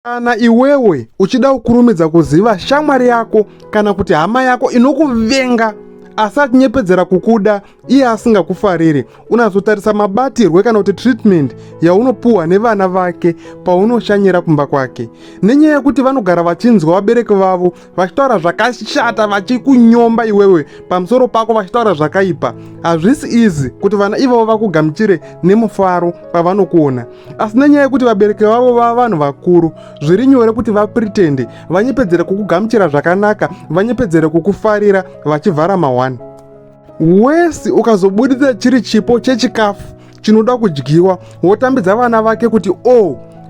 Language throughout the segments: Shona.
Kana iwewe uchida kukurumidza kuziva shamwari yako kana kuti hama yako inokuvenga asi achinyepedzera kukuda iye asingakufariri, unazotarisa mabatirwe kana kuti treatment yaunopuhwa nevana vake paunoshanyira kumba kwake. Nenyaya yekuti vanogara vachinzwa vabereki vavo vachitaura zvakashata, vachikunyomba iwewe pamusoro pako, vachitaura zvakaipa. Hazvisi izi kuti vana ivavo vakugamuchire nemufaro pavanokuona, asi nenyaya yekuti vabereki vavo vava vanhu vakuru, zviri nyore kuti vapretende, vanyepedzere kukugamuchira zvakanaka, vanyepedzere kukufarira vachivhara mahwani. Wesi ukazobuditsa chiri chipo chechikafu chinoda kudyiwa wotambidza vana vake kuti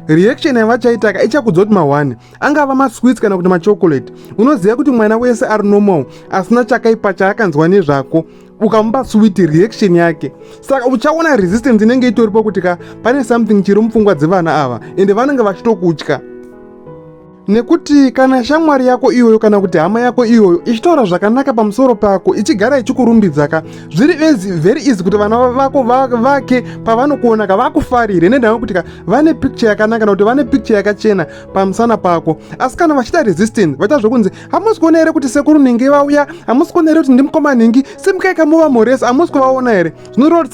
reaction yavachaitaka ichakudzoti mahwani, angava masweets kana kuti machocolate, unoziva kuti mwana wese ari normal asina chakaipa chaakanzwa nezvako, ukamupa sweet reaction yake. Saka uchaona resistance inenge itoripo kuti pane something chiri mupfungwa dzevana ava ende vanenge vachitokutya. Nekuti kana shamwari yako iyoyo kana kuti hama yako iyoyo ichitaura zvakanaka pamusoro pako, ichigara ichikurumbidzaka, zviri very easy kuti vana vako vake pavanokuona vakufarire, nendava yekuti vane picture yakanaka kana kuti vane picture yakachena pamusana pako. Asi kana vachita resistance vachazvokunzi hamusi kuona here kuti sekuru nhingi vauya, hamusi kuona here kuti ndimukoma nhingi simukaika muva moresi, hamusi kuvaona here, zvinoreva kuti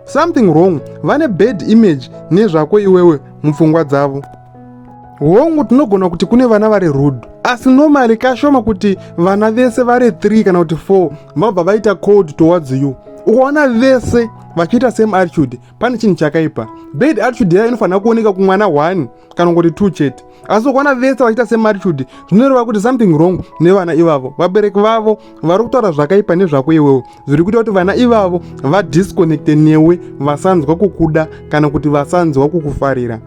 something wrong, vane bad image nezvako iwewe mupfungwa dzavo. Hongu tinogona kuti kune vana vari rude, asi normally kashoma kuti vana vese vari 3 kana kuti 4 vabva vaita cold towards you. Ukaona vese vachiita same attitude, pane chinhu chakaipa. Bad attitude yayo inofanira kuoneka kumwana 1 kana kuti 2 chete, asi ukaona vese vachiita same attitude zvinoreva kuti something wrong nevana ivavo. Vabereki vavo vari kutaura zvakaipa nezvako iwewe, zviri kuita kuti vana ivavo vadisconnecte newe, vasanzwa kukuda kana kuti vasanzwa kukufarira.